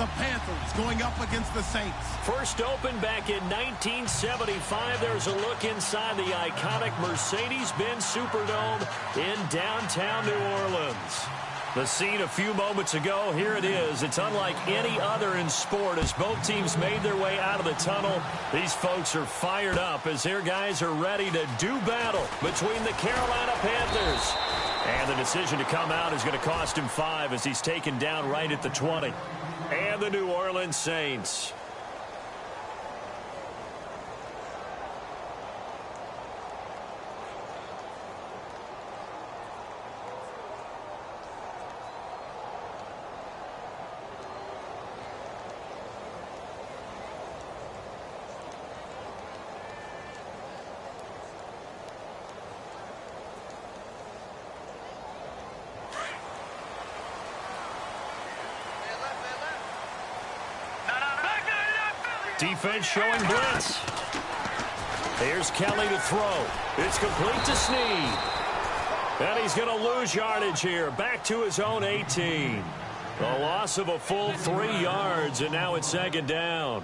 the Panthers going up against the Saints. First opened back in 1975. There's a look inside the iconic Mercedes-Benz Superdome in downtown New Orleans. The scene a few moments ago, here it is. It's unlike any other in sport as both teams made their way out of the tunnel. These folks are fired up as their guys are ready to do battle between the Carolina Panthers. And the decision to come out is going to cost him 5 as he's taken down right at the 20. And the New Orleans Saints. Defense showing blitz. Here's Kelly to throw. It's complete to Snead. And he's going to lose yardage here. Back to his own 18. A loss of a full 3 yards, and now it's second down.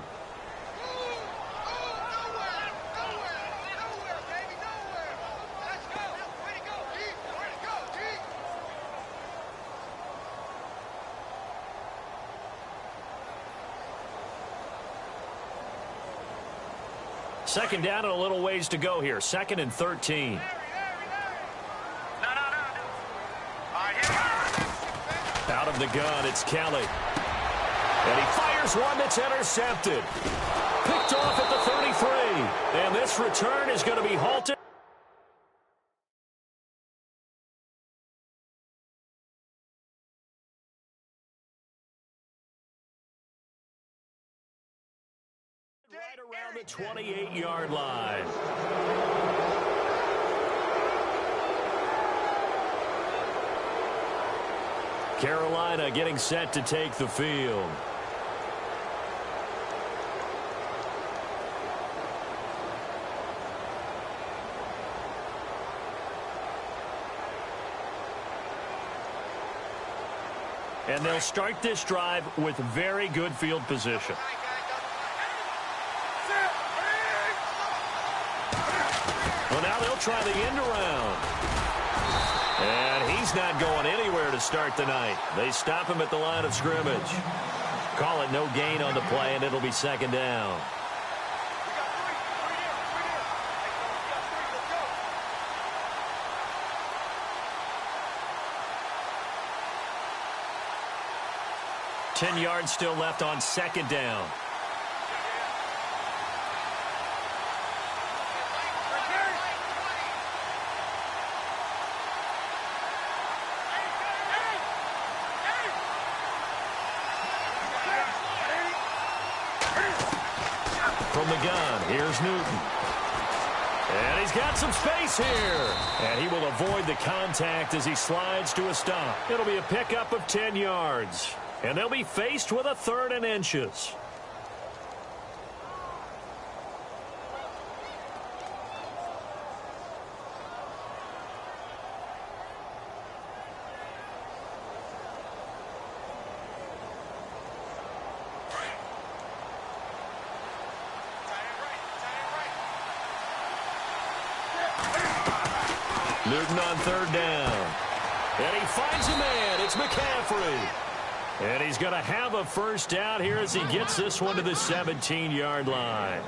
Second down and a little ways to go here. 2nd and 13. Out of the gun, it's Kelly. And he fires one that's intercepted. Picked off at the 33. And this return is going to be halted. Right around the 28-yard line. Carolina getting set to take the field. And they'll start this drive with very good field position. Well, now they'll try the end around. And he's not going anywhere to start the night. They stop him at the line of scrimmage. Call it no gain on the play, and it'll be second down. Ten yards still left on second down. From the gun, here's Newton. And he's got some space here. And he will avoid the contact as he slides to a stop. It'll be a pickup of 10 yards. And they'll be faced with a 3rd and inches. Newton on 3rd down. And he finds a man. It's McCaffrey. And he's going to have a first down here as he gets this one to the 17-yard line.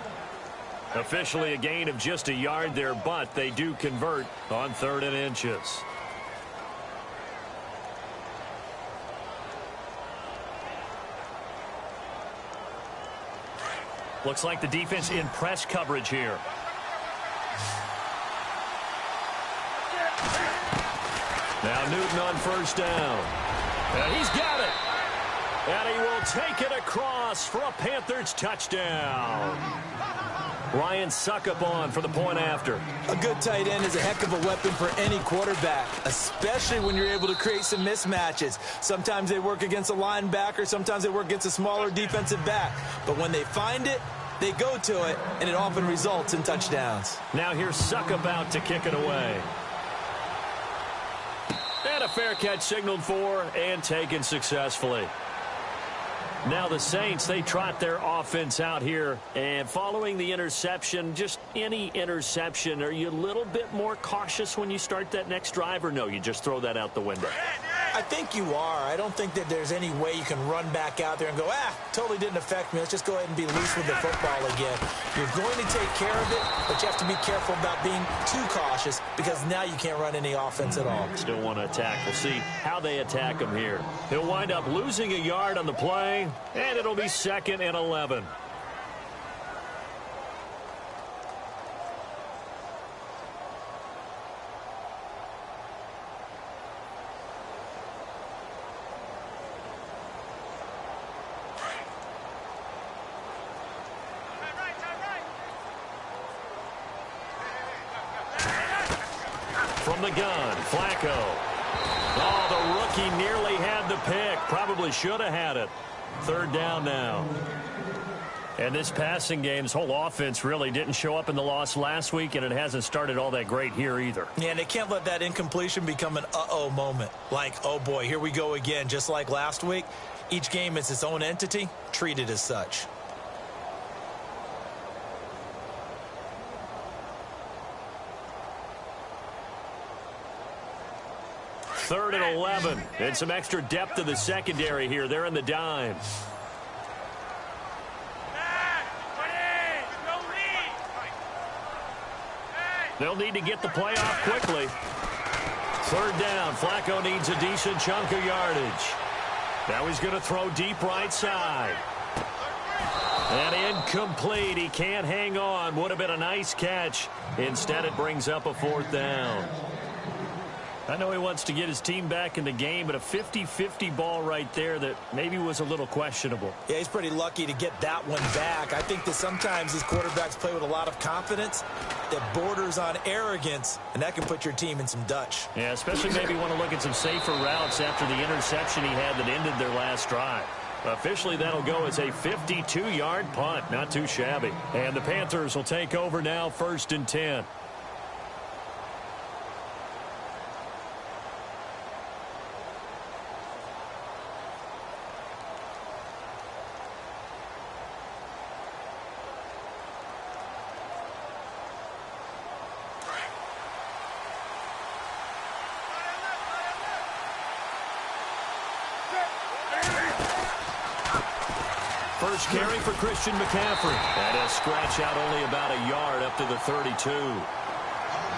Officially a gain of just a yard there, but they do convert on 3rd and inches. Looks like the defense in press coverage here. Now Newton on 1st down. And he's got it. And he will take it across for a Panthers touchdown. Ryan Suckup on for the point after. A good tight end is a heck of a weapon for any quarterback, especially when you're able to create some mismatches. Sometimes they work against a linebacker, sometimes they work against a smaller defensive back. But when they find it, they go to it, and it often results in touchdowns. Now here's Suckup out to kick it away. And a fair catch signaled for and taken successfully. Now the Saints, they trot their offense out here. And following the interception, just any interception, are you a little bit more cautious when you start that next drive, or no, you just throw that out the window? I think you are. I don't think that there's any way you can run back out there and go, totally didn't affect me. Let's just go ahead and be loose with the football again. You're going to take care of it, but you have to be careful about being too cautious because now you can't run any offense at all. Still want to attack. We'll see how they attack him here. He'll wind up losing a yard on the play, and it'll be 2nd and 11. From the gun, Flacco. Oh, the rookie nearly had the pick. Probably should have had it. 3rd down now. And this passing game's whole offense really didn't show up in the loss last week, and it hasn't started all that great here either. Yeah, and they can't let that incompletion become an uh-oh moment. Like, oh boy, here we go again, just like last week. Each game is its own entity, treated as such. 3rd and 11. And some extra depth to the secondary here. They're in the dime. They'll need to get the play off quickly. 3rd down. Flacco needs a decent chunk of yardage. Now he's going to throw deep right side. And incomplete. He can't hang on. Would have been a nice catch. Instead, it brings up a 4th down. I know he wants to get his team back in the game, but a 50-50 ball right there that maybe was a little questionable. Yeah, he's pretty lucky to get that one back. I think that sometimes these quarterbacks play with a lot of confidence that borders on arrogance, and that can put your team in some Dutch. Yeah, especially maybe want to look at some safer routes after the interception he had that ended their last drive. Officially, that'll go as a 52-yard punt. Not too shabby. And the Panthers will take over now, 1st and 10. First carry for Christian McCaffrey. That is scratch out only about a yard up to the 32.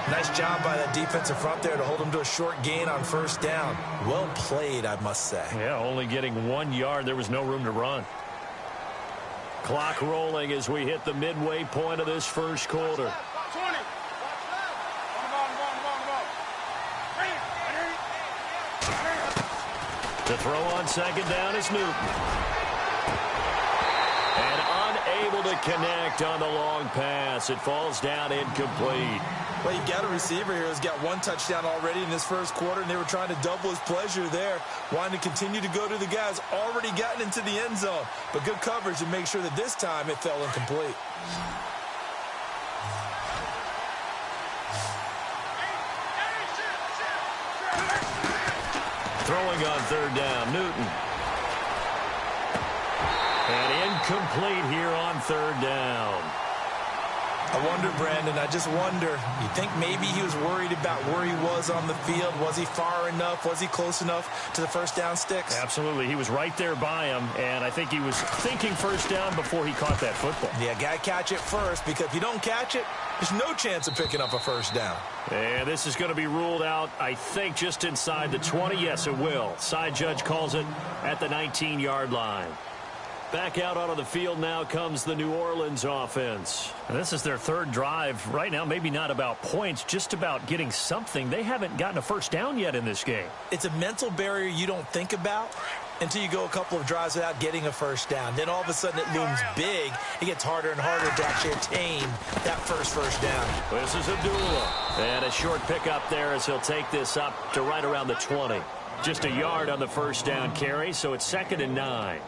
Nice job by that defensive front there to hold him to a short gain on 1st down. Well played, I must say. Yeah, only getting 1 yard. There was no room to run. Clock rolling as we hit the midway point of this 1st quarter. To throw on 2nd down is Newton. And unable to connect on the long pass. It falls down incomplete. Well, you got a receiver here who's got 1 touchdown already in this 1st quarter, and they were trying to double his pleasure there, wanting to continue to go to the guys already gotten into the end zone. But good coverage to make sure that this time it fell incomplete. Throwing on 3rd down, Newton. And incomplete here on 3rd down. I wonder, Brandon, I just wonder, you think maybe he was worried about where he was on the field? Was he far enough? Was he close enough to the 1st down sticks? Absolutely. He was right there by him, and I think he was thinking 1st down before he caught that football. Yeah, got to catch it first, because if you don't catch it, there's no chance of picking up a 1st down. And this is going to be ruled out, I think, just inside the 20. Yes, it will. Side judge calls it at the 19-yard line. Back out onto the field now comes the New Orleans offense. And this is their 3rd drive. Right now, maybe not about points, just about getting something. They haven't gotten a 1st down yet in this game. It's a mental barrier you don't think about until you go a couple of drives without getting a 1st down. Then all of a sudden it looms big. It gets harder and harder to actually attain that first down. This is Abdullah. And a short pickup there as he'll take this up to right around the 20. Just a yard on the 1st down carry, so it's 2nd and 9.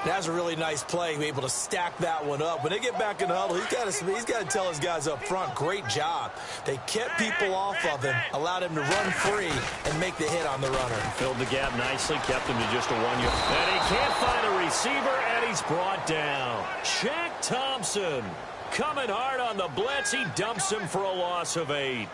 That's a really nice play, able to stack that one up. When they get back in the huddle, he's got to tell his guys up front, great job. They kept people off of him, allowed him to run free, and make the hit on the runner. Filled the gap nicely, kept him to just a 1 yard. And he can't find a receiver, and he's brought down. Shaq Thompson coming hard on the blitz. He dumps him for a loss of 8.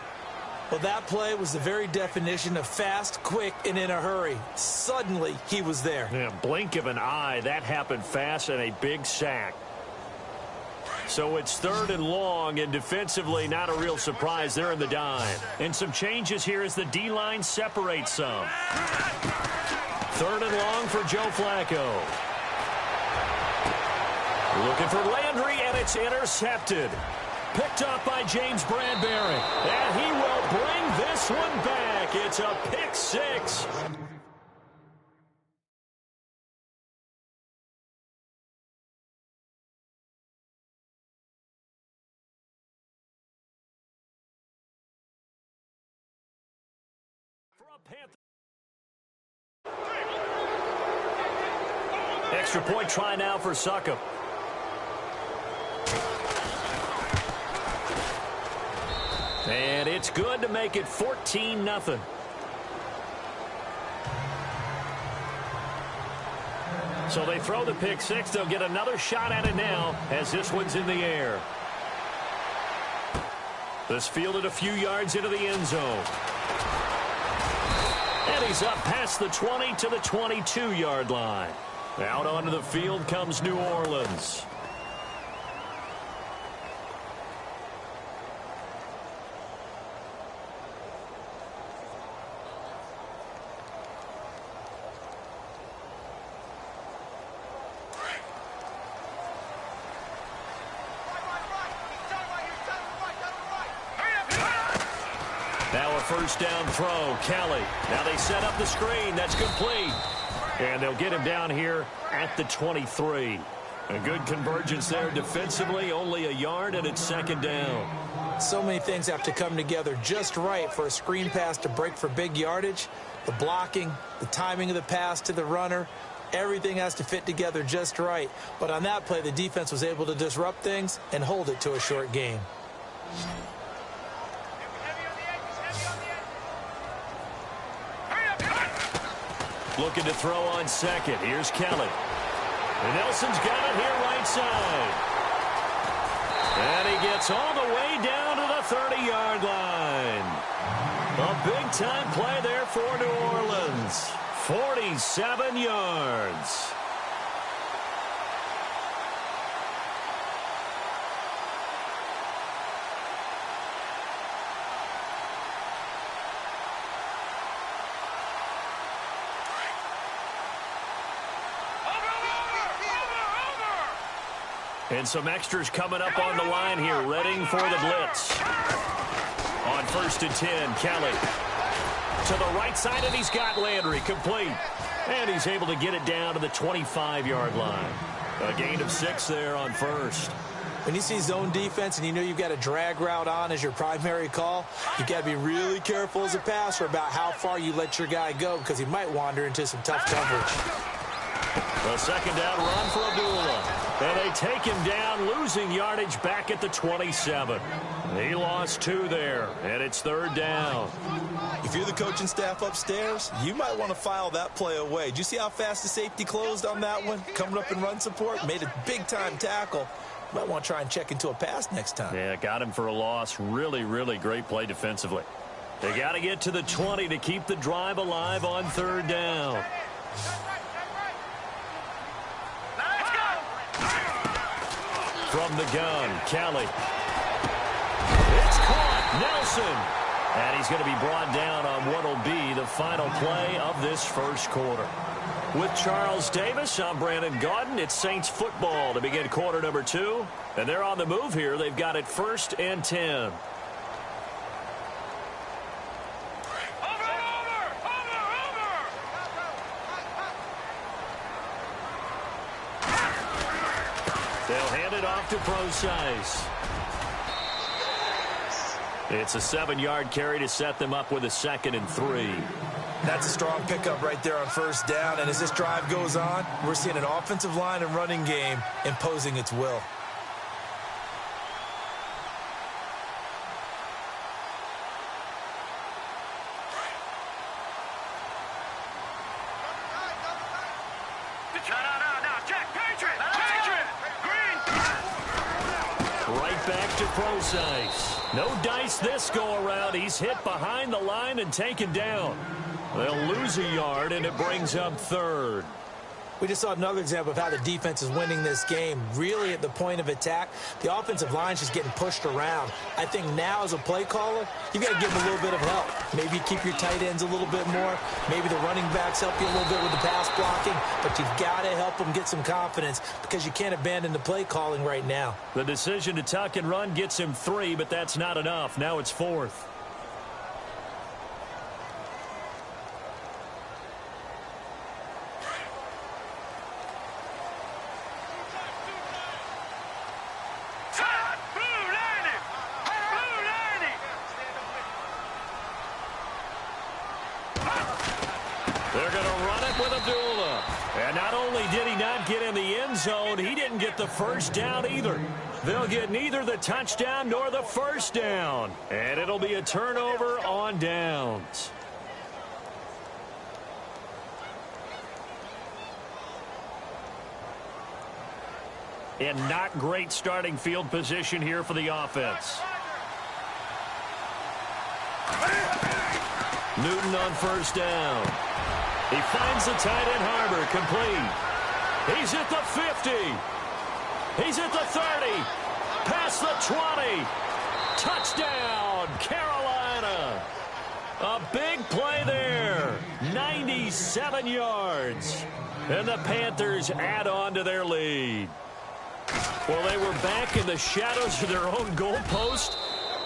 Well, that play was the very definition of fast, quick, and in a hurry. Suddenly, he was there. Yeah, blink of an eye. That happened fast and a big sack. So it's 3rd and long, and defensively, not a real surprise. They're in the dime. And some changes here as the D-line separates some. 3rd and long for Joe Flacco. Looking for Landry, and it's intercepted. Picked up by James Bradbury. And he will bring this one back. It's a pick 6. Extra point try now for Succop. And it's good to make it 14-0. So they throw the pick 6. They'll get another shot at it now as this one's in the air. This fielded a few yards into the end zone. And he's up past the 20 to the 22-yard line. Out onto the field comes New Orleans. Now a first down throw, Kelly. Now they set up the screen. That's complete. And they'll get him down here at the 23. A good convergence there defensively, only a yard, and it's 2nd down. So many things have to come together just right for a screen pass to break for big yardage. The blocking, the timing of the pass to the runner, everything has to fit together just right. But on that play, the defense was able to disrupt things and hold it to a short game. Looking to throw on second. Here's Kelly. And Nelson's got it here right side. And he gets all the way down to the 30-yard line. A big-time play there for New Orleans. 47 yards. And some extras coming up on the line here, readying for the blitz. On 1st and 10, Kelly. To the right side, and he's got Landry complete. And he's able to get it down to the 25-yard line. A gain of 6 there on 1st. When you see zone defense and you know you've got a drag route on as your primary call, you've got to be really careful as a passer about how far you let your guy go because he might wander into some tough coverage. A 2nd down run for Abdullah. And they take him down, losing yardage back at the 27. He lost 2 there, and it's 3rd down. If you're the coaching staff upstairs, you might want to file that play away. Did you see how fast the safety closed on that one? Coming up in run support, made a big-time tackle. Might want to try and check into a pass next time. Yeah, got him for a loss. Really, really great play defensively. They got to get to the 20 to keep the drive alive on 3rd down. From the gun, Kelly. It's caught, Nelson. And he's going to be brought down on what will be the final play of this first quarter. With Charles Davis, I'm Brandon Gaudin. It's Saints football to begin quarter number 2. And they're on the move here. They've got it 1st and 10. They'll hand it off to Procise. It's a 7-yard carry to set them up with a 2nd and 3. That's a strong pickup right there on first down. And as this drive goes on, we're seeing an offensive line and running game imposing its will. Right back to Procise. No dice this go-around. He's hit behind the line and taken down. They'll lose a yard, and it brings up third. We just saw another example of how the defense is winning this game. Really at the point of attack, the offensive line's just getting pushed around. I think now as a play caller, you got to give them a little bit of help. Maybe keep your tight ends a little bit more. Maybe the running backs help you a little bit with the pass blocking. But you've got to help them get some confidence because you can't abandon the play calling right now. The decision to tuck and run gets him 3, but that's not enough. Now it's 4th. They're going to run it with Abdullah. And not only did he not get in the end zone, he didn't get the first down either. They'll get neither the touchdown nor the first down. And it'll be a turnover on downs. And not great starting field position here for the offense. Newton on first down. He finds the tight end Harbor, complete. He's at the 50. He's at the 30. Past the 20. Touchdown, Carolina. A big play there. 97 yards. And the Panthers add on to their lead. Well, they were back in the shadows of their own goalpost,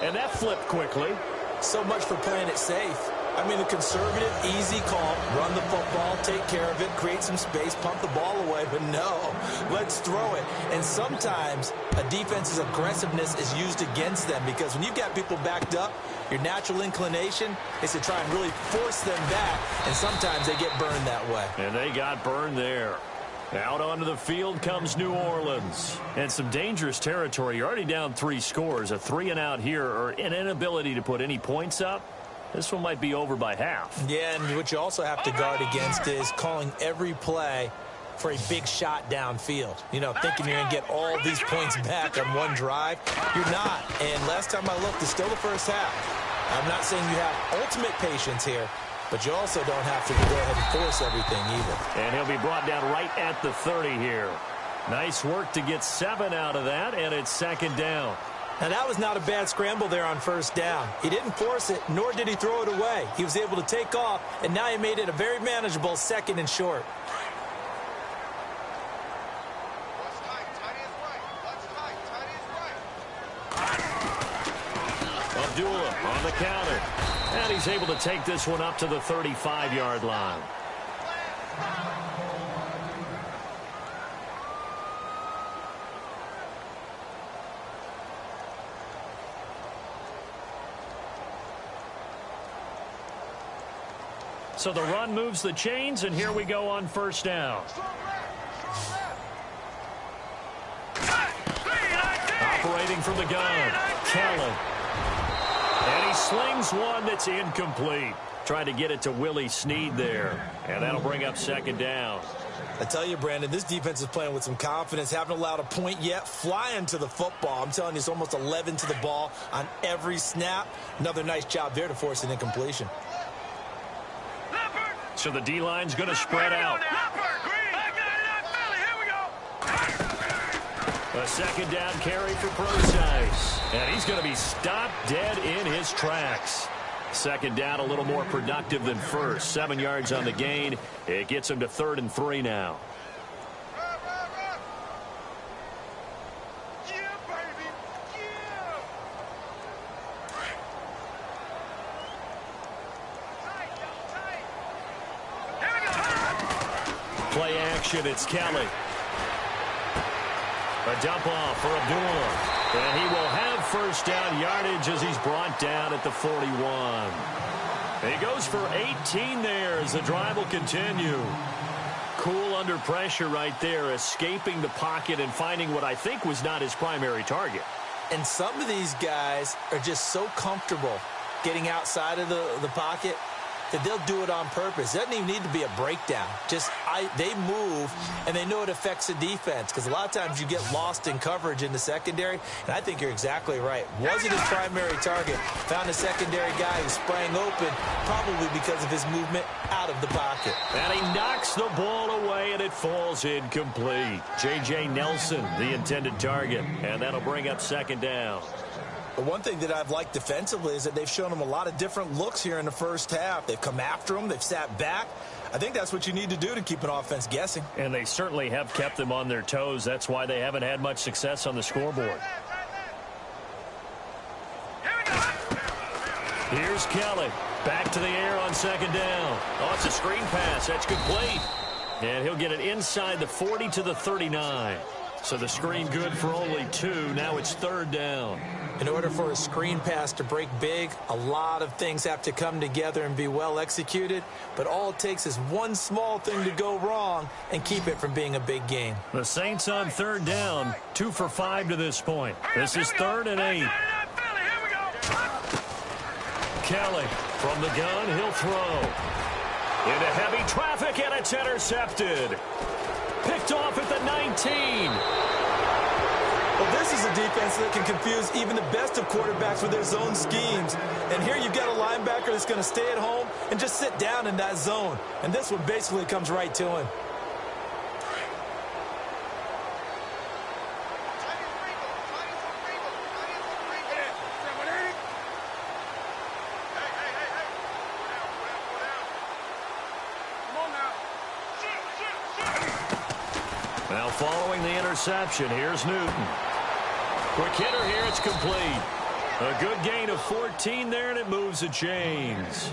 and that flipped quickly. So much for playing it safe. I mean, the conservative, easy call, run the football, take care of it, create some space, pump the ball away, but no, let's throw it. And sometimes a defense's aggressiveness is used against them because when you've got people backed up, your natural inclination is to try and really force them back, and sometimes they get burned that way. And they got burned there. Out onto the field comes New Orleans. And some dangerous territory. You're already down 3 scores. A 3-and-out here or an inability to put any points up. This one might be over by half. Yeah, and what you also have to guard against is calling every play for a big shot downfield. You know, thinking you're going to get all these points back on one drive. You're not. And last time I looked, it's still the first half. I'm not saying you have ultimate patience here, but you also don't have to go ahead and force everything either. And he'll be brought down right at the 30 here. Nice work to get 7 out of that, and it's second down. Now, that was not a bad scramble there on first down. He didn't force it, nor did he throw it away. He was able to take off, and now he made it a very manageable 2nd and short. Abdullah on the counter. And he's able to take this one up to the 35-yard line. So the run moves the chains, and here we go on first down. Operating from the gun, Kellen. And he slings one that's incomplete. Trying to get it to Willie Snead there. And that'll bring up second down. I tell you, Brandon, this defense is playing with some confidence. Haven't allowed a point yet. Flying to the football. I'm telling you, it's almost 11 to the ball on every snap. Another nice job there to force an incompletion. So the D-line's going to spread out. A second down carry for Procise. And he's going to be stopped dead in his tracks. Second down a little more productive than first. 7 yards on the gain. It gets him to 3rd and 3 now. Play action, it's Kelly. A dump off for Abdullah. And he will have first down yardage as he's brought down at the 41. He goes for 18 there as the drive will continue. Cool under pressure right there, escaping the pocket and finding what I think was not his primary target. And some of these guys are just so comfortable getting outside of the pocket that they'll do it on purpose. It doesn't even need to be a breakdown. They move, and they know it affects the defense, because a lot of times you get lost in coverage in the secondary, and I think you're exactly right. Wasn't his primary target. Found a secondary guy who sprang open, probably because of his movement out of the pocket. And he knocks the ball away, and it falls incomplete. J.J. Nelson, the intended target, and that'll bring up second down. But one thing that I've liked defensively is that they've shown him a lot of different looks here in the first half. They've come after him. They've sat back. I think that's what you need to do to keep an offense guessing. And they certainly have kept them on their toes. That's why they haven't had much success on the scoreboard. Here's Kelly. Back to the air on second down. Oh, it's a screen pass. That's complete. And he'll get it inside the 40 to the 39. So the screen good for only 2. Now it's third down. In order for a screen pass to break big, a lot of things have to come together and be well executed. But all it takes is one small thing to go wrong and keep it from being a big game. The Saints on third down, 2 for 5 to this point. This is 3rd and 8. Kelly from the gun, he'll throw. Into heavy traffic, and it's intercepted. Picked off at the 19. Well, this is a defense that can confuse even the best of quarterbacks with their zone schemes. And here you've got a linebacker that's going to stay at home and just sit down in that zone. And this one basically comes right to him. Now following the interception, here's Newton. Quick hitter here, it's complete. A good gain of 14 there, and it moves the chains.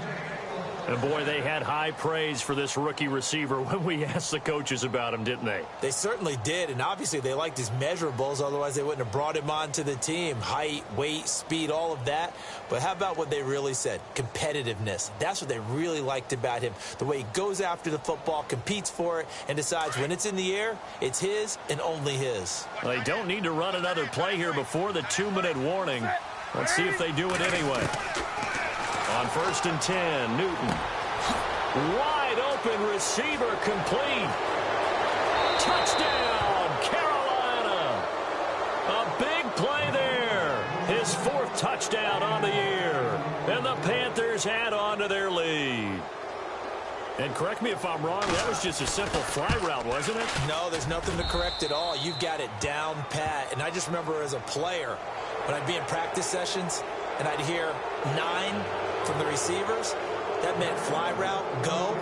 And boy, they had high praise for this rookie receiver when we asked the coaches about him, didn't they? They certainly did, and obviously they liked his measurables, otherwise they wouldn't have brought him onto the team. Height, weight, speed, all of that. But how about what they really said? Competitiveness. That's what they really liked about him. The way he goes after the football, competes for it, and decides when it's in the air, it's his and only his. They don't need to run another play here before the 2-minute warning. Let's see if they do it anyway. On 1st and 10, Newton. Wide open receiver complete. Touchdown, Carolina. A big play there. His 4th touchdown on the year. And the Panthers add on to their lead. And correct me if I'm wrong, that was just a simple fly route, wasn't it? No, there's nothing to correct at all. You've got it down pat. And I just remember as a player, when I'd be in practice sessions and I'd hear 9 from the receivers, that meant fly route, go,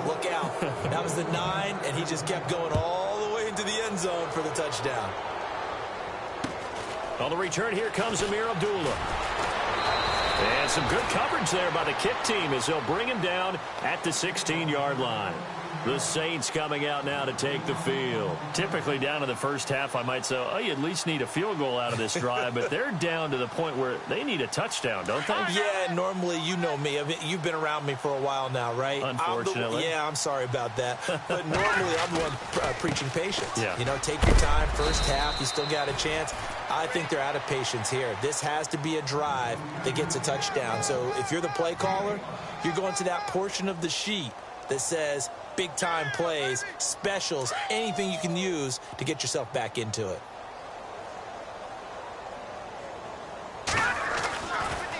look out. That was the 9, and he just kept going all the way into the end zone for the touchdown. On the return, here comes Amir Abdullah. And some good coverage there by the kick team as they'll bring him down at the 16-yard line. The Saints coming out now to take the field. Typically down in the first half, I might say, oh, you at least need a field goal out of this drive, but they're down to the point where they need a touchdown, don't they? Yeah, normally, you know me. I mean, you've been around me for a while now, right? Unfortunately. I'm sorry about that. But normally, I'm the one preaching patience. Yeah. You know, take your time, first half, you still got a chance. I think they're out of patience here. This has to be a drive that gets a touchdown. So if you're the play caller, you're going to that portion of the sheet that says big-time plays, specials, anything you can use to get yourself back into it.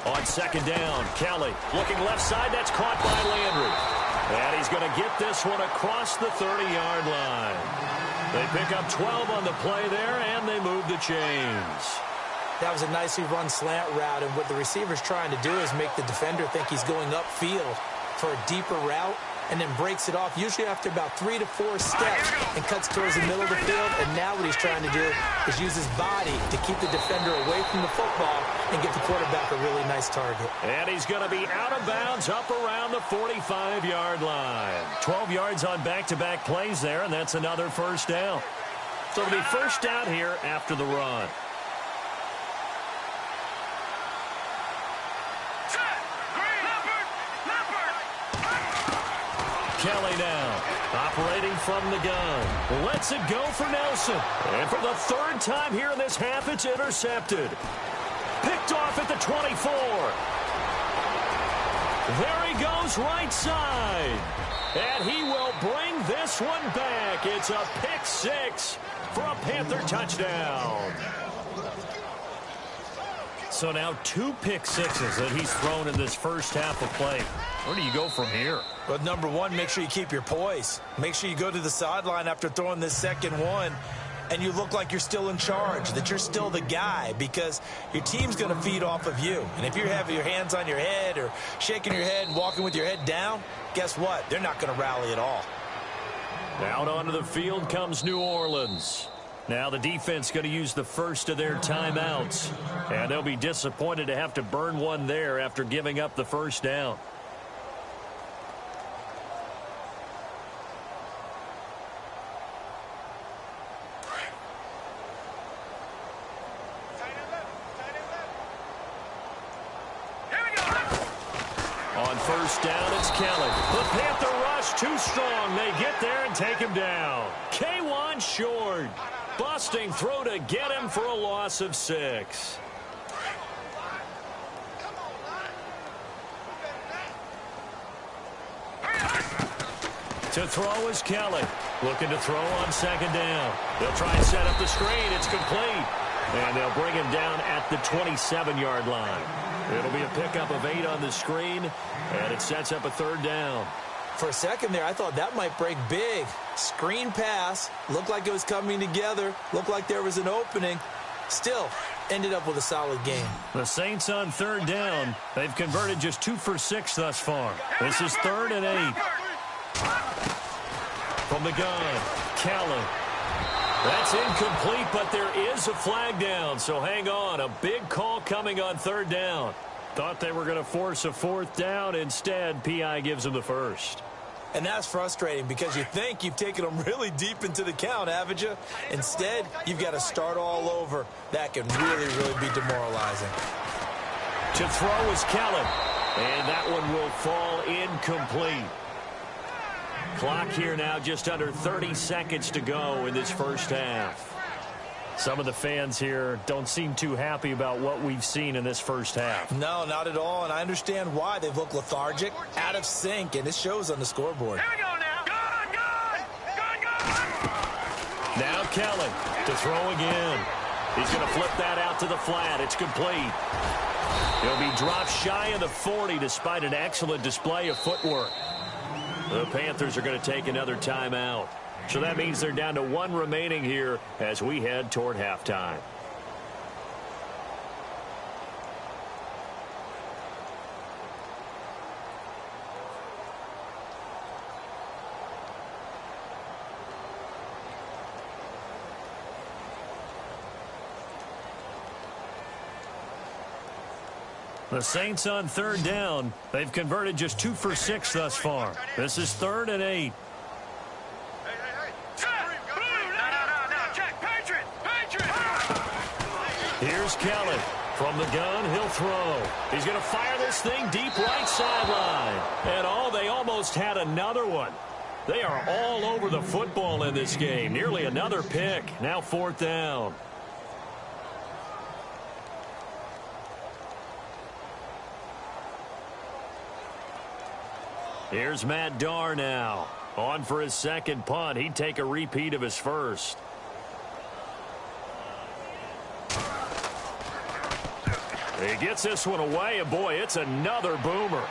On second down, Kelly looking left side. That's caught by Landry. And he's going to get this one across the 30-yard line. They pick up 12 on the play there, and they move the chains. That was a nicely run slant route, and what the receiver's trying to do is make the defender think he's going upfield for a deeper route, and then breaks it off, usually after about 3 to 4 steps, and cuts towards the middle of the field. And now what he's trying to do is use his body to keep the defender away from the football and get the quarterback a really nice target. And he's going to be out of bounds up around the 45-yard line. 12 yards on back-to-back plays there, and that's another first down. So it'll be first down here after the run. Kelly now, operating from the gun. Lets it go for Nelson. And for the third time here in this half, it's intercepted. Picked off at the 24. There he goes right side. And he will bring this one back. It's a pick six for a Panther touchdown. So now 2 pick sixes that he's thrown in this first half of play. Where do you go from here? But number one, make sure you keep your poise. Make sure you go to the sideline after throwing this second one, and you look like you're still in charge, that you're still the guy, because your team's going to feed off of you. And if you're having your hands on your head or shaking your head and walking with your head down, guess what? They're not going to rally at all. Out onto the field comes New Orleans. Now the defense going to use the first of their timeouts. And they'll be disappointed to have to burn one there after giving up the first down. On first down, it's Kelly. The Panther rush too strong. They get there and take him down. K1 short. Busting throw to get him for a loss of 6. To throw is Kelly. Looking to throw on second down. They'll try and set up the screen. It's complete. And they'll bring him down at the 27-yard line. It'll be a pickup of 8 on the screen, and it sets up a third down. For a second there, I thought that might break big. Screen pass, looked like it was coming together, looked like there was an opening. Still, ended up with a solid game. The Saints on third down. They've converted just 2 for 6 thus far. This is 3rd and 8. From the gun, Kelly. That's incomplete, but there is a flag down, so hang on. A big call coming on third down. Thought they were going to force a 4th down. Instead, P.I. gives them the first. And that's frustrating because you think you've taken them really deep into the count, haven't you? Instead, you've got to start all over. That can really, really be demoralizing. To throw is Kelly, and that one will fall incomplete. Clock here now just under 30 seconds to go in this first half. Some of the fans here don't seem too happy about what we've seen in this first half. No, not at all, and I understand why. They've looked lethargic, out of sync, and it shows on the scoreboard. Here we go now. Good. Now Kelly to throw again. He's going to flip that out to the flat. It's complete. He'll be dropped shy of the 40 despite an excellent display of footwork. The Panthers are going to take another timeout. So that means they're down to 1 remaining here as we head toward halftime. The Saints on third down. They've converted just 2 for 6 thus far. This is 3rd and 8. Here's Kelly. From the gun, he'll throw. He's going to fire this thing deep right sideline. And they almost had another one. They are all over the football in this game. Nearly another pick. Now 4th down. Here's Matt Darr now. On for his second punt. He'd take a repeat of his first. He gets this one away, and boy, it's another boomer.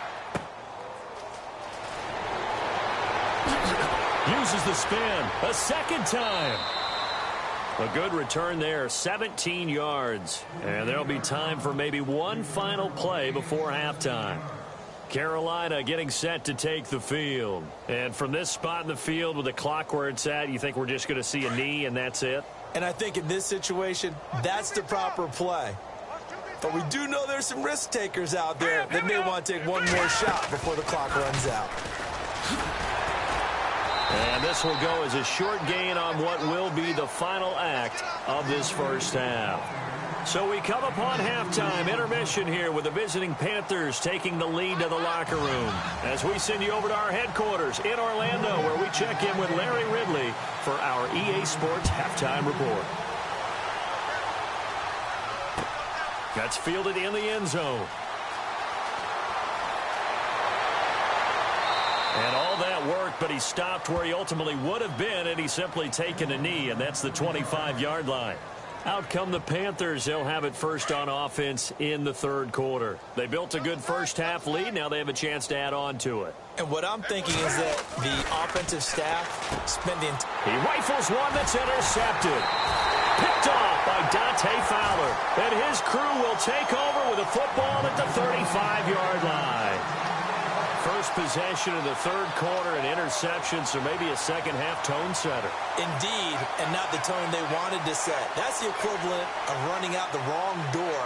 Uses the spin a second time. A good return there, 17 yards. And there'll be time for maybe one final play before halftime. Carolina getting set to take the field. And from this spot in the field with the clock where it's at, you think we're just going to see a knee and that's it? And I think in this situation, that's the proper play. But we do know there's some risk takers out there that may want to take one more shot before the clock runs out. And this will go as a short gain on what will be the final act of this first half. So we come upon halftime, intermission here with the visiting Panthers taking the lead to the locker room. As we send you over to our headquarters in Orlando, where we check in with Larry Ridley for our EA Sports Halftime Report. That's fielded in the end zone. And all that worked, but he stopped where he ultimately would have been, and he's simply taken a knee, and that's the 25-yard line. Out come the Panthers. They'll have it first on offense in the third quarter. They built a good first-half lead. Now they have a chance to add on to it. And what I'm thinking is that the offensive staff spent the He rifles one that's intercepted. Picked off by Dante Fowler. And his crew will take over with a football at the 35-yard line. First possession of the third quarter, an interception, so maybe a second-half tone setter. Indeed, and not the tone they wanted to set. That's the equivalent of running out the wrong door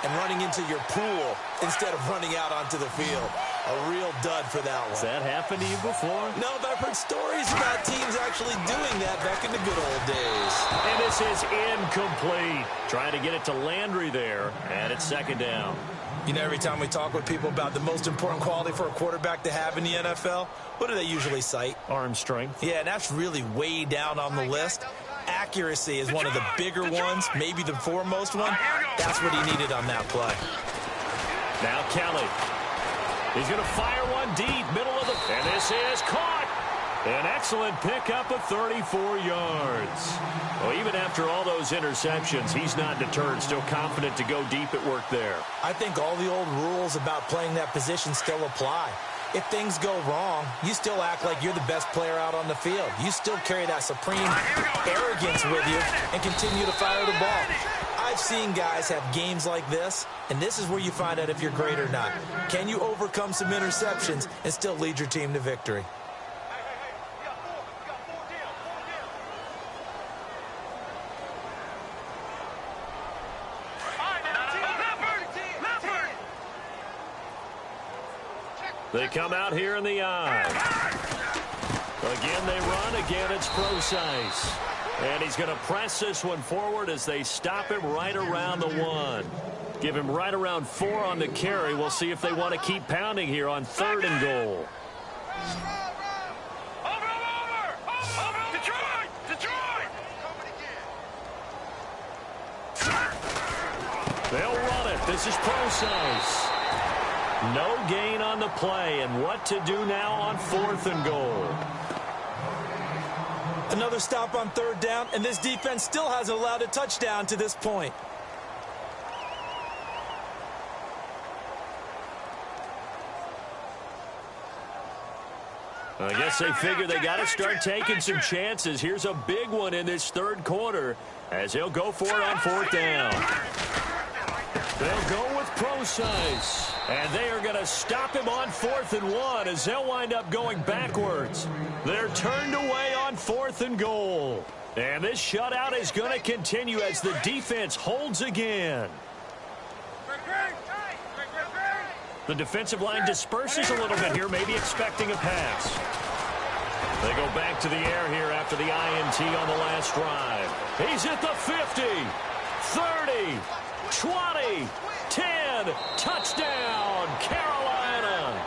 and running into your pool instead of running out onto the field. A real dud for that one. Has that happened to you before? No, but I've heard stories about teams actually doing that back in the good old days. And this is incomplete. Trying to get it to Landry there, and it's second down. You know, every time we talk with people about the most important quality for a quarterback to have in the NFL, what do they usually cite? Arm strength. Yeah, and that's really way down on the list. Accuracy is one of the bigger ones, maybe the foremost one. That's what he needed on that play. Now Kelly. He's going to fire one deep, middle of the... And this is caught. An excellent pickup of 34 yards. Well, even after all those interceptions, he's not deterred, still confident to go deep at work there. I think all the old rules about playing that position still apply. If things go wrong, you still act like you're the best player out on the field. You still carry that supreme arrogance with you and continue to fire the ball. I've seen guys have games like this, and this is where you find out if you're great or not. Can you overcome some interceptions and still lead your team to victory? They come out here in the eye. Again, they run. Again, it's Procise. And he's going to press this one forward as they stop him right around the 1. Give him right around 4 on the carry. We'll see if they want to keep pounding here on 3rd and goal. They'll run it. This is Procise. No gain on the play, and what to do now on 4th and goal. Another stop on 3rd down, and this defense still hasn't allowed a touchdown to this point. I guess they figure they got to start taking some chances. Here's a big one in this 3rd quarter as they'll go for it on 4th down. They'll go with Procise. And they are going to stop him on 4th and 1 as they'll wind up going backwards. They're turned away on 4th and goal. And this shutout is going to continue as the defense holds again. The defensive line disperses a little bit here, maybe expecting a pass. They go back to the air here after the INT on the last drive. He's at the 50, 30, 20, 10, touchdown, Carolina.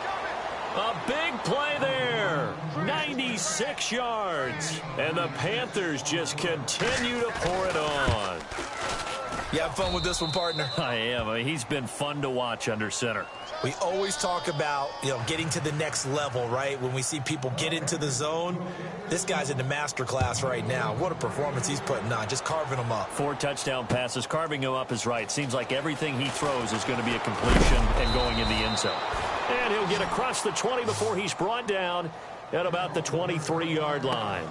A big play there, 96 yards. And the Panthers just continue to pour it on. You have fun with this one, partner? I am. I mean, he's been fun to watch under center. We always talk about, getting to the next level, right? When we see people get into the zone, this guy's in the master class right now. What a performance he's putting on, just carving them up. 4 touchdown passes. Carving him up is right. Seems like everything he throws is going to be a completion and going in the end zone. And he'll get across the 20 before he's brought down at about the 23-yard line.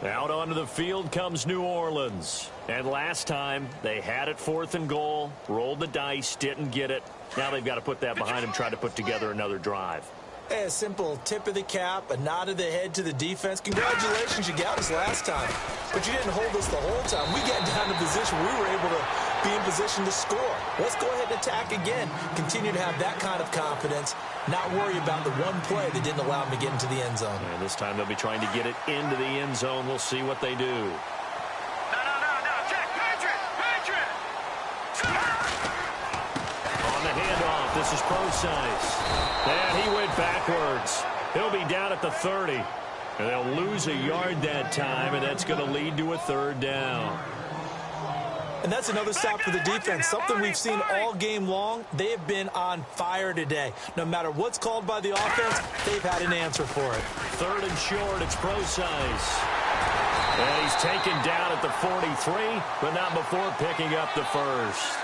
Out onto the field comes New Orleans. And last time, they had it 4th and goal, rolled the dice, didn't get it. Now they've got to put that behind them, try to put together another drive. Hey, a simple tip of the cap, a nod of the head to the defense. Congratulations, you got us last time. But you didn't hold us the whole time. We got down to position. We were able to be in position to score. Let's go ahead and attack again. Continue to have that kind of confidence. Not worry about the one play that didn't allow them to get into the end zone. And this time they'll be trying to get it into the end zone. We'll see what they do. On the handoff, this is Procise. And he went backwards. He'll be down at the 30. And they'll lose a yard that time, and that's going to lead to a third down. And that's another stop for the defense, something we've seen all game long. They have been on fire today. No matter what's called by the offense, they've had an answer for it. Third and short, it's Procise. And he's taken down at the 43, but not before picking up the first.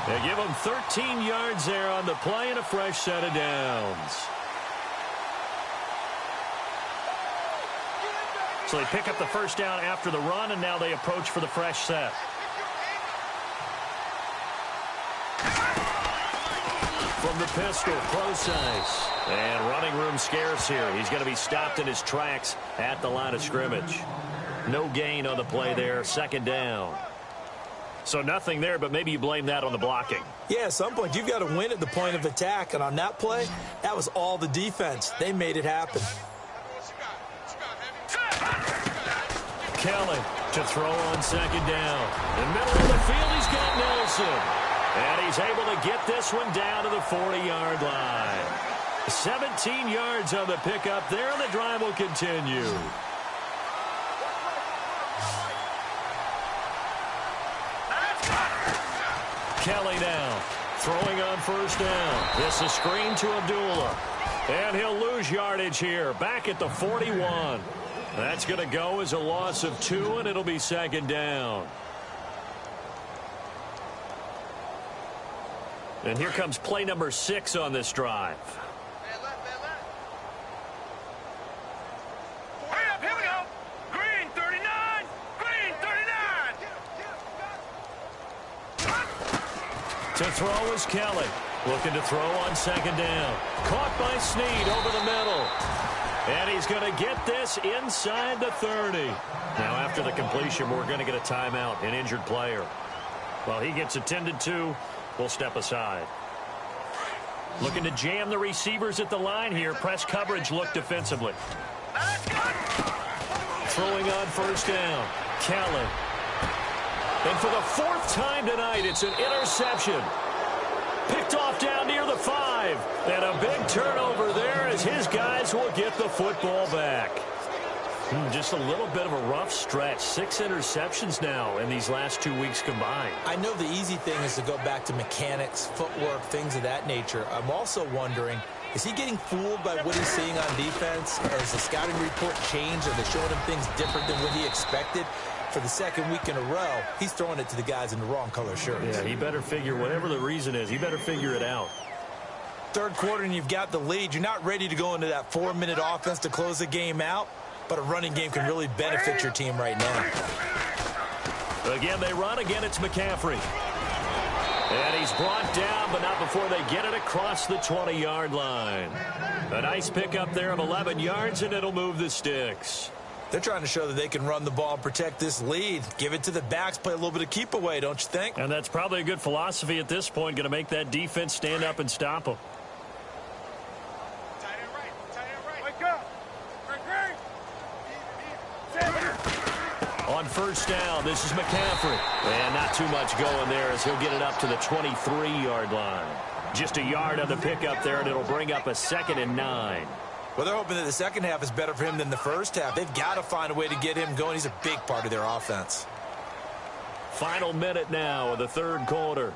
They give him 13 yards there on the play and a fresh set of downs. So they pick up the first down after the run, and now they approach for the fresh set. From the pistol, Procise. And running room scarce here. He's going to be stopped in his tracks at the line of scrimmage. No gain on the play there, second down. So nothing there, but maybe you blame that on the blocking. Yeah, at some point, you've got to win at the point of attack. And on that play, that was all the defense. They made it happen. Kelly to throw on second down. In the middle of the field, he's got Nelson. And he's able to get this one down to the 40-yard line. 17 yards on the pickup there, and the drive will continue. Kelly now throwing on first down. This is screen to Abdullah. And he'll lose yardage here. Back at the 41. That's going to go as a loss of 2, and it'll be second down. And here comes play number 6 on this drive. Here we go. Green 39. Green 39. To throw is Kelly. Looking to throw on second down. Caught by Snead over the middle. And he's going to get this inside the 30. Now, after the completion, we're going to get a timeout, an injured player. Well, he gets attended to. We'll step aside. Looking to jam the receivers at the line here. Press coverage look defensively. Throwing on first down. Kelly. And for the 4th time tonight, it's an interception. Picked off down near the 5. And a big turnover there as his guys will get the football back. Just a little bit of a rough stretch. 6 interceptions now in these last 2 weeks combined. I know the easy thing is to go back to mechanics, footwork, things of that nature. I'm also wondering, is he getting fooled by what he's seeing on defense? Has the scouting report changed? Are they showing him things different than what he expected? For the second week in a row, he's throwing it to the guys in the wrong color shirts. Yeah, he better figure, whatever the reason is, he better figure it out. Third quarter and you've got the lead. You're not ready to go into that 4-minute offense to close the game out, but a running game can really benefit your team right now. Again, they run. Again, it's McCaffrey. And he's brought down, but not before they get it across the 20-yard line. A nice pickup there of 11 yards, and it'll move the sticks. They're trying to show that they can run the ball and protect this lead. Give it to the backs, play a little bit of keep away, don't you think? And that's probably a good philosophy at this point, going to make that defense stand up and stop them. Tight end right. Wake up. On first down, this is McCaffrey. And not too much going there as he'll get it up to the 23-yard line. Just a yard on the pickup there, and it'll bring up a 2nd and 9. Well, they're hoping that the second half is better for him than the first half. They've got to find a way to get him going. He's a big part of their offense. Final minute now of the third quarter.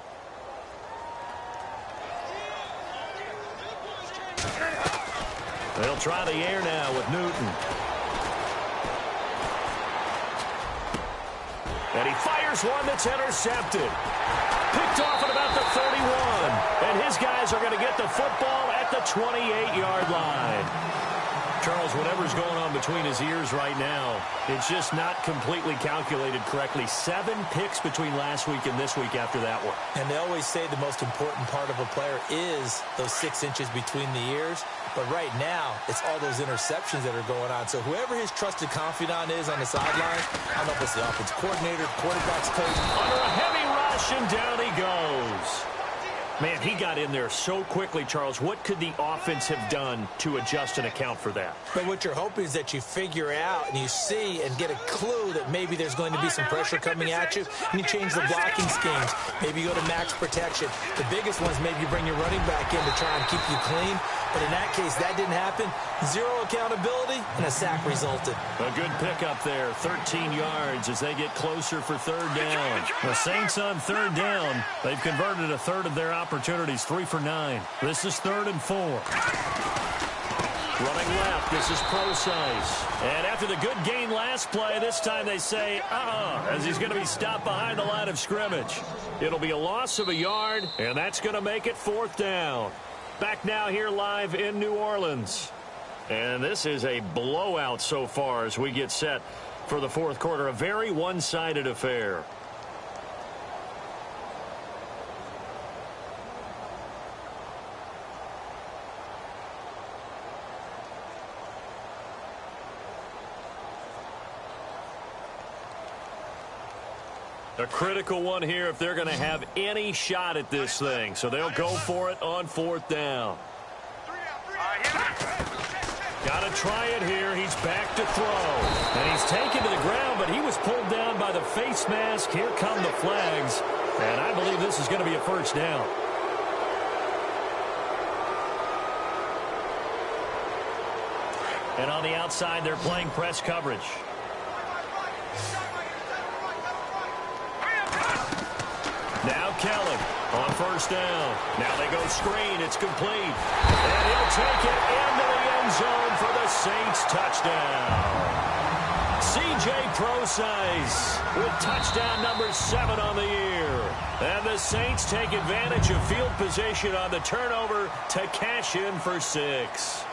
They'll try the air now with Newton. And he fires one that's intercepted. Picked off at about the 31. And his guys are going to get the football at the 28-yard line. Charles, whatever's going on between his ears right now, it's just not completely calculated correctly. 7 picks between last week and this week after that one. And they always say the most important part of a player is those 6 inches between the ears. But right now, it's all those interceptions that are going on. So whoever his trusted confidant is on the sideline, I don't know if it's the offensive coordinator, quarterback's coach. Under a heavy rush, and down he goes. Man, he got in there so quickly, Charles. What could the offense have done to adjust and account for that? But what you're hoping is that you figure out and you see and get a clue that maybe there's going to be some pressure coming at you, and you change the blocking schemes. Maybe you go to max protection. The biggest one is maybe you bring your running back in to try and keep you clean. But in that case, that didn't happen. Zero accountability, and a sack resulted. A good pickup there, 13 yards as they get closer for third down. The Saints on third down. They've converted a third of their opportunities, 3 for 9. This is 3rd and 4. Running left, this is Procise. And after the good gain last play, this time they say, as he's going to be stopped behind the line of scrimmage. It'll be a loss of a yard, and that's going to make it 4th down. Back now here live in New Orleans. And this is a blowout so far as we get set for the 4th quarter. A very one-sided affair. A critical one here if they're going to have any shot at this thing. So they'll go for it on 4th down. Got to try it here. He's back to throw. And he's taken to the ground, but he was pulled down by the face mask. Here come the flags. And I believe this is going to be a 1st down. And on the outside, they're playing press coverage. Now Kelly on 1st down. Now they go screen. It's complete. And he'll take it into the end zone for the Saints touchdown. C.J. Procise with touchdown number 7 on the year. And the Saints take advantage of field position on the turnover to cash in for 6.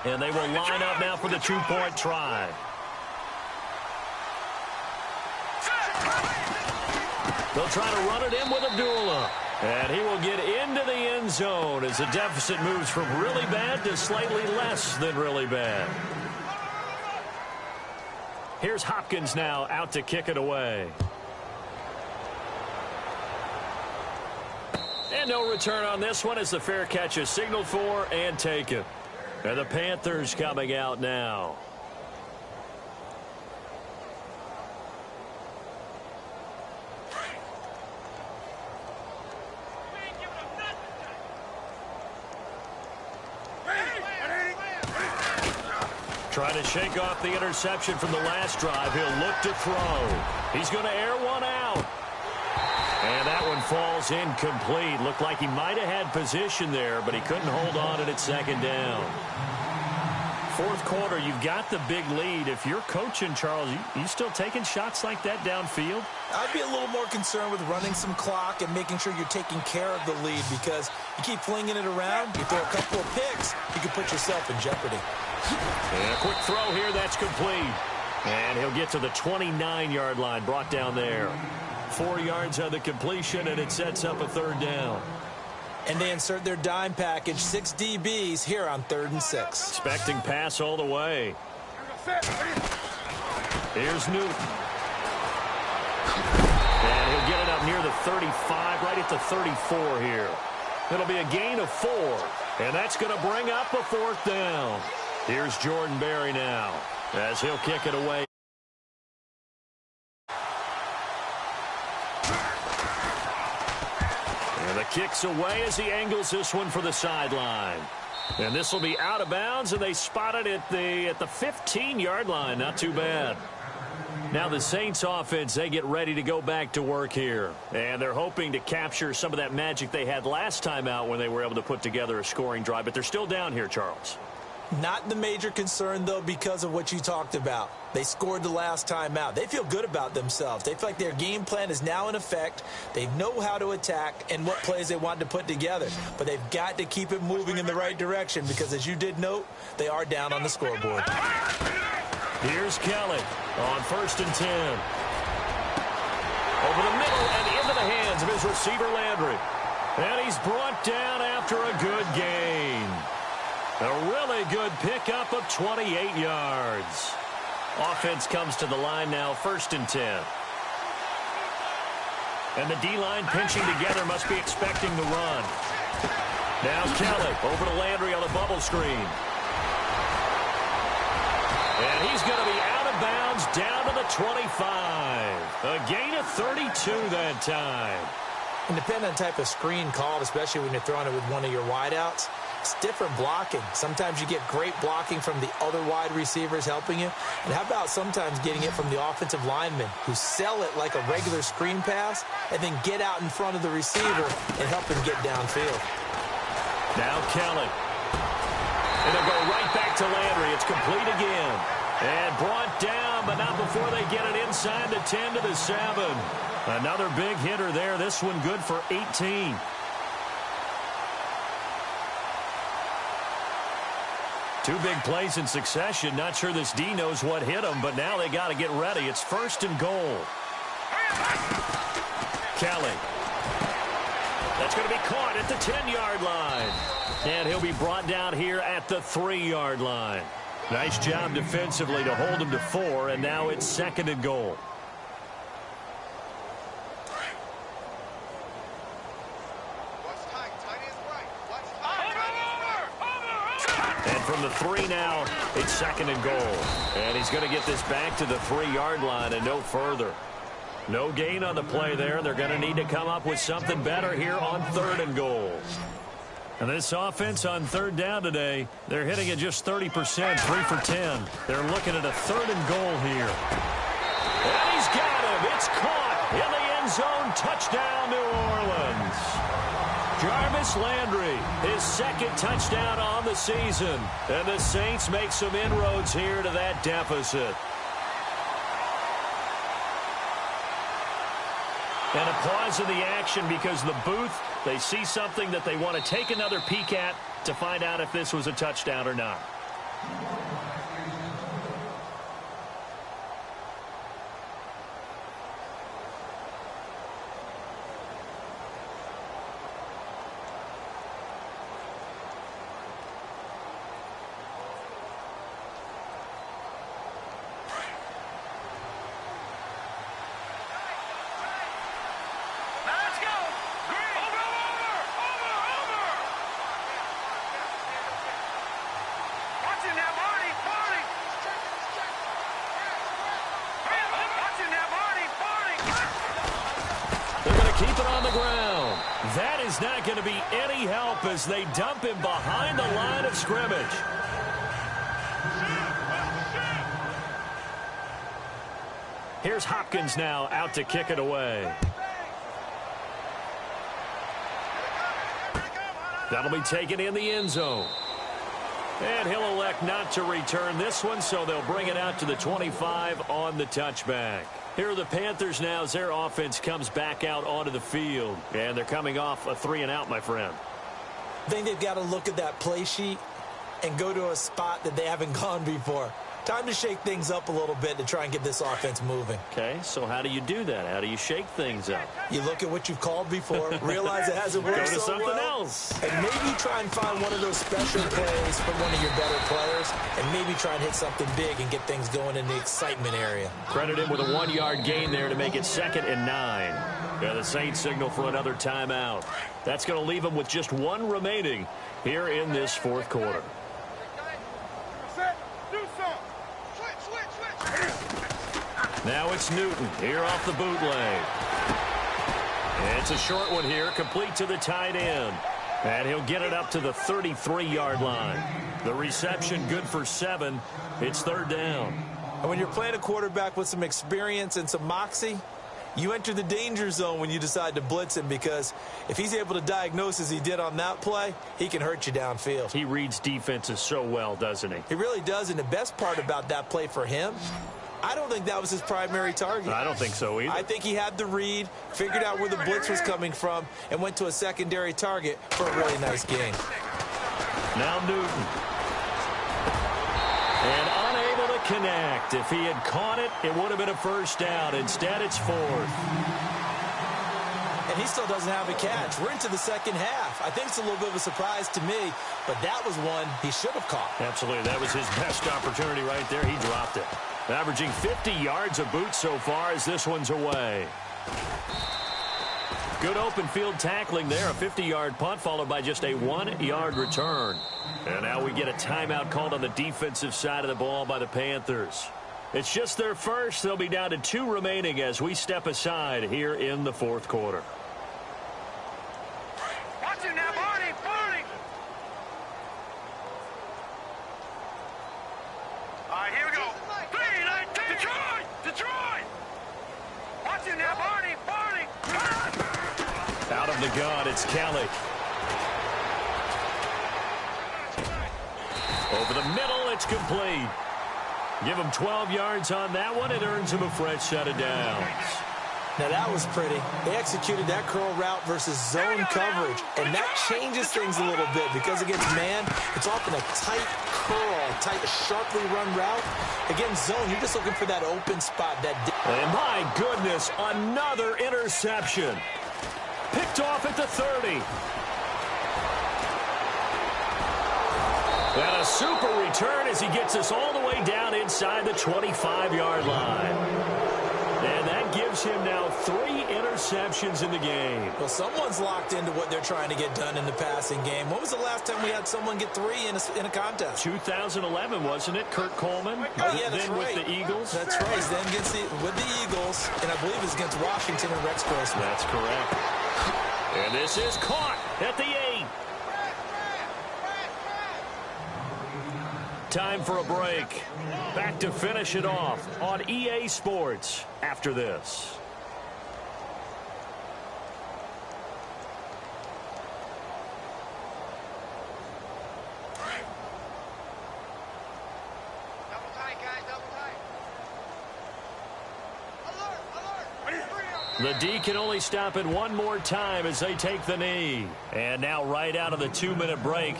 And they will line up now for the 2-point try. They'll try to run it in with Abdullah. And he will get into the end zone as the deficit moves from really bad to slightly less than really bad. Here's Hopkins now out to kick it away. And no return on this one as the fair catch is signaled for and taken. And the Panthers coming out now. Trying to shake off the interception from the last drive. He'll look to throw. He's going to air one out. And that one falls incomplete. Looked like he might have had position there, but he couldn't hold on at 2nd down. 4th quarter, you've got the big lead. If you're coaching, Charles, you still taking shots like that downfield? I'd be a little more concerned with running some clock and making sure you're taking care of the lead, because you keep flinging it around, you throw a couple of picks, you can put yourself in jeopardy. And a quick throw here, that's complete. And he'll get to the 29-yard line, brought down there. 4 yards on the completion, and it sets up a 3rd down. And they insert their dime package, 6 DBs here on 3rd and 6. Expecting pass all the way. Here's Newton. And he'll get it up near the 35, right at the 34 here. It'll be a gain of 4, and that's going to bring up a 4th down. Here's Jordan Berry now as he'll kick it away. And the kick's away as he angles this one for the sideline. And this will be out of bounds, and they spot it at the 15-yard line. Not too bad. Now the Saints offense, they get ready to go back to work here. And they're hoping to capture some of that magic they had last time out when they were able to put together a scoring drive. But they're still down here, Charles. Not the major concern, though, because of what you talked about. They scored the last time out. They feel good about themselves. They feel like their game plan is now in effect. They know how to attack and what plays they want to put together. But they've got to keep it moving in the right direction because, as you did note, they are down on the scoreboard. Here's Kelly on 1st and 10. Over the middle and into the hands of his receiver, Landry. And he's brought down after a good gain. A really good pickup of 28 yards. Offense comes to the line now, 1st and 10. And the D-line pinching together must be expecting the run. Now Kelly over to Landry on the bubble screen. And he's going to be out of bounds down to the 25. A gain of 32 that time. And depending on the type of screen called, especially when you're throwing it with one of your wideouts, it's different blocking. Sometimes you get great blocking from the other wide receivers helping you. And how about sometimes getting it from the offensive linemen who sell it like a regular screen pass and then get out in front of the receiver and help him get downfield. Now Kelly. And they'll go right back to Landry. It's complete again. And brought down, but not before they get it inside the 10 to the 7. Another big hitter there. This one good for 18. Two big plays in succession. Not sure this D knows what hit him, but now they got to get ready. It's 1st and goal. Kelly. That's going to be caught at the 10-yard line. And he'll be brought down here at the 3-yard line. Nice job defensively to hold him to 4, and now it's 2nd and goal. And from the 3 now, it's 2nd and goal. And he's going to get this back to the 3-yard line and no further. No gain on the play there. They're going to need to come up with something better here on 3rd and goal. And this offense on 3rd down today, they're hitting at just 30%, 3 for 10. They're looking at a 3rd and goal here. And he's got him. It's caught in the end zone. Touchdown, New Orleans. Jarvis Landry, his 2nd touchdown on the season. And the Saints make some inroads here to that deficit. And a pause in the action because the booth, they see something that they want to take another peek at to find out if this was a touchdown or not. Keep it on the ground. That is not going to be any help as they dump him behind the line of scrimmage. Here's Hopkins now out to kick it away. That'll be taken in the end zone. And he'll elect not to return this one, so they'll bring it out to the 25 on the touchback. Here are the Panthers now as their offense comes back out onto the field. And they're coming off a 3-and-out, my friend. I think they've got to look at that play sheet and go to a spot that they haven't gone before. Time to shake things up a little bit to try and get this offense moving. Okay, so how do you do that? How do you shake things up? You look at what you've called before, realize it hasn't worked so so something well, else. and maybe try and find one of those special plays from one of your better players, and maybe try and hit something big and get things going in the excitement area. Credit him with a 1-yard gain there to make it 2nd and 9. Yeah, the Saints signal for another timeout. That's going to leave them with just 1 remaining here in this 4th quarter. Now it's Newton here off the bootleg. And it's a short one here, complete to the tight end. And he'll get it up to the 33-yard line. The reception good for 7. It's 3rd down. And when you're playing a quarterback with some experience and some moxie, you enter the danger zone when you decide to blitz him, because if he's able to diagnose as he did on that play, he can hurt you downfield. He reads defenses so well, doesn't he? He really does, and the best part about that play for him, I don't think that was his primary target. I don't think so either. I think he had the read, figured out where the blitz was coming from, and went to a secondary target for a really nice gain. Now Newton. And unable to connect. If he had caught it, it would have been a 1st down. Instead, it's 4th. And he still doesn't have a catch. We're into the second half. I think it's a little bit of a surprise to me, but that was one he should have caught. Absolutely. That was his best opportunity right there. He dropped it. Averaging 50 yards a boot so far as this one's away. Good open field tackling there. A 50-yard punt followed by just a 1-yard return. And now we get a timeout called on the defensive side of the ball by the Panthers. It's just their first. They'll be down to 2 remaining as we step aside here in the fourth quarter. Watch it now, Barney! Barney! All right, here we go. 3-19! Detroit! Detroit! Watch it now, Barney! Barney! Out of the gun, it's Kelly. Over the middle, it's complete. Give him 12 yards on that one. It earns him a fresh set of downs. Now, that was pretty. They executed that curl route versus zone coverage, and that changes things a little bit because against man, it's often a tight curl, tight, sharply run route. Against zone, you're just looking for that open spot. And my goodness, another interception. Picked off at the 30. And a super return as he gets us all the way down inside the 25-yard line. And that gives him now 3 interceptions in the game. Well, someone's locked into what they're trying to get done in the passing game. When was the last time we had someone get 3 in a contest? 2011, wasn't it? Kurt Coleman? Oh, yeah, that's then right. with the Eagles? That's right. Then with the Eagles, and I believe it was against Washington and Rex Grossman. That's correct. And this is caught at the 8. Time for a break. Back to finish it off on EA Sports after this. Double tight, guys, double tight. Alert, alert. The D can only stop it one more time as they take the knee. And now right out of the 2-minute break,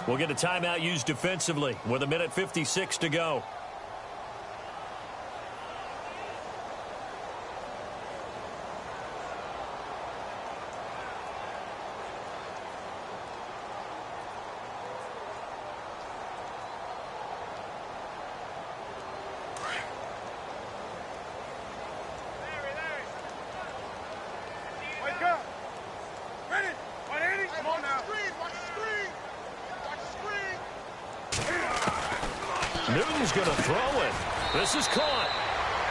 we'll get a timeout used defensively with 1:56 to go. Wake up. Ready? 180? Come on now. Watch the screen. Newton's going to throw it. This is caught.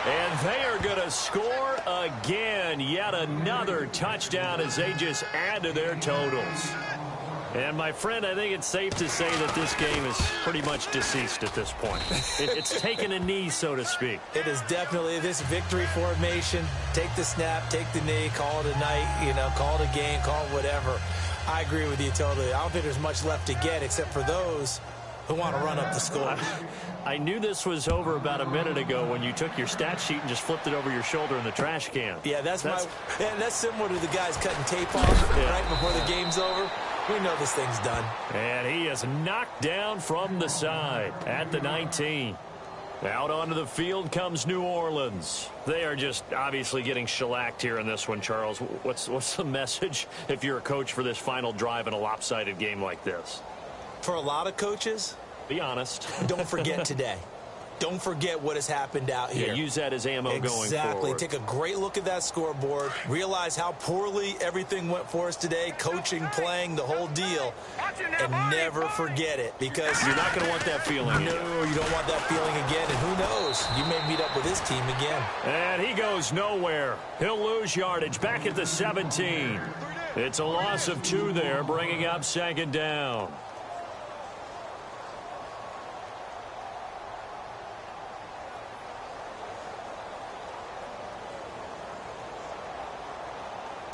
And they are going to score again. Yet another touchdown as they just add to their totals. And, my friend, I think it's safe to say that this game is pretty much deceased at this point. It's taken a knee, so to speak. It is definitely this victory formation. Take the snap, take the knee, call it a night, call it a game, call it whatever. I agree with you totally. I don't think there's much left to get except for those who want to run up the score. I knew this was over about a minute ago when you took your stat sheet and just flipped it over your shoulder in the trash can. Yeah, that's similar to the guys cutting tape off right before the game's over. We know this thing's done. And he is knocked down from the side at the 19. Out onto the field comes New Orleans. They are just obviously getting shellacked here in this one, Charles. What's the message if you're a coach for this final drive in a lopsided game like this? For a lot of coaches, be honest. Don't forget today. Don't forget what has happened out here. Yeah, use that as ammo going forward. Exactly. Take a great look at that scoreboard. Realize how poorly everything went for us today. Coaching, playing, the whole deal. And never forget it because you're not going to want that feeling. No, you don't want that feeling again. And who knows? You may meet up with this team again. And he goes nowhere. He'll lose yardage back at the 17. It's a loss of 2 there, bringing up second down.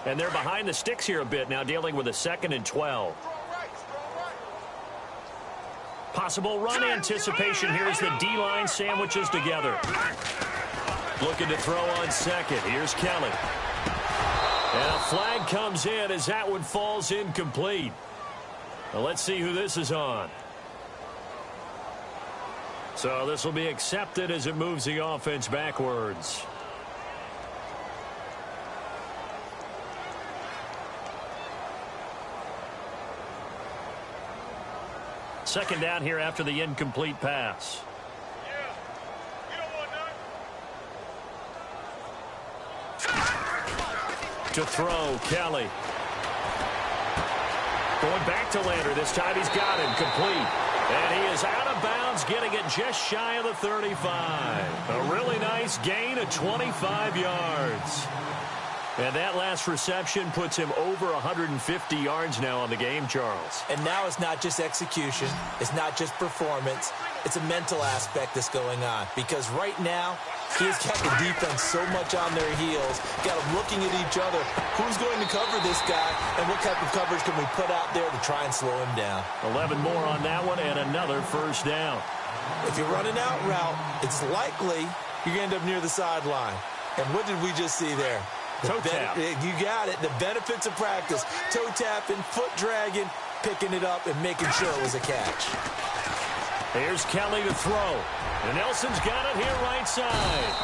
And they're behind the sticks here a bit now, dealing with a 2nd and 12. Possible run anticipation. Here's the D-line sandwiches together. Looking to throw on second. Here's Kelly. And a flag comes in as that one falls incomplete. Well, let's see who this is on. So this will be accepted as it moves the offense backwards. second down here after the incomplete pass. To throw, Kelly. Going back to Lander. This time he's got him complete. And he is out of bounds, getting it just shy of the 35. A really nice gain of 25 yards. And that last reception puts him over 150 yards now on the game, Charles. And now it's not just execution. It's not just performance. It's a mental aspect that's going on. Because right now, he's got the defense so much on their heels, got them looking at each other. Who's going to cover this guy, and what type of coverage can we put out there to try and slow him down? 11 more on that one, and another first down. If you're running out route, it's likely you're going to end up near the sideline. And what did we just see there? Toe tap. You got it. The benefits of practice. Toe tapping, foot dragging, picking it up, and making sure it was a catch. Here's Kelly to throw. And Nelson's got it here right side.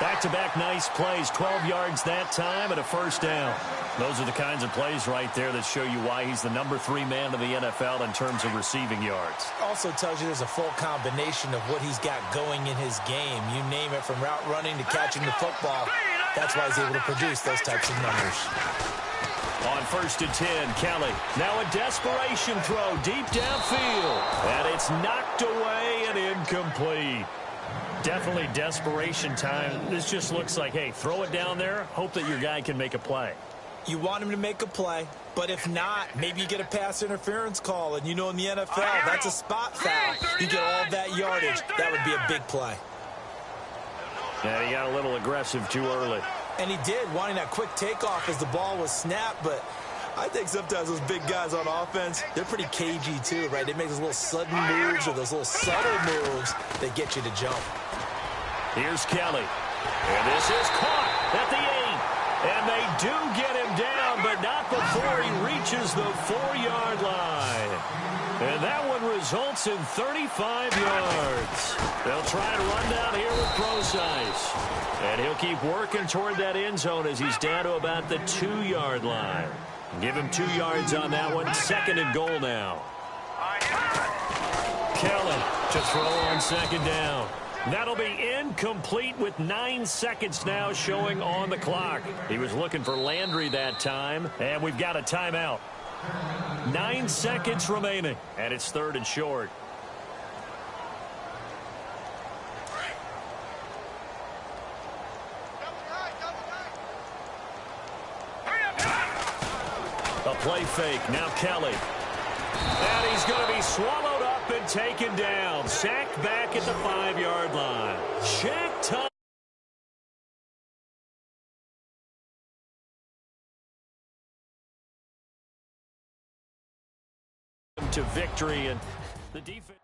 Back-to-back nice plays. 12 yards that time and a first down. Those are the kinds of plays right there that show you why he's the number 3 man in the NFL in terms of receiving yards. Also tells you there's a full combination of what he's got going in his game. You name it, from route running to catching the football. That's why he's able to produce those types of numbers. On 1st and 10, Kelly. Now a desperation throw deep downfield. And it's knocked away and incomplete. Definitely desperation time. This just looks like, hey, throw it down there, hope that your guy can make a play. You want him to make a play, but if not, maybe you get a pass interference call. And you know in the NFL, that's a spot foul. You get all that yardage. That would be a big play. Yeah, he got a little aggressive too early. And he did, wanting that quick takeoff as the ball was snapped. But I think sometimes those big guys on offense, they're pretty cagey too, right? They make those little sudden moves or those little subtle moves that get you to jump. Here's Kelly. And this is caught at the 8. And they do get him down, but not before he reaches the 4-yard line. And that one results in 35 yards. They'll try to run down here with Procise. And he'll keep working toward that end zone as he's down to about the 2-yard line. Give him 2 yards on that one. 2nd and goal now. Kelly to throw on 2nd down. That'll be incomplete with 9 seconds now showing on the clock. He was looking for Landry that time, and we've got a timeout. 9 seconds remaining, and it's 3rd and short. A play fake. Now Kelly. And he's going to be swallowed up and taken down. Sacked back at the 5-yard line. Check time. To victory, and the defense.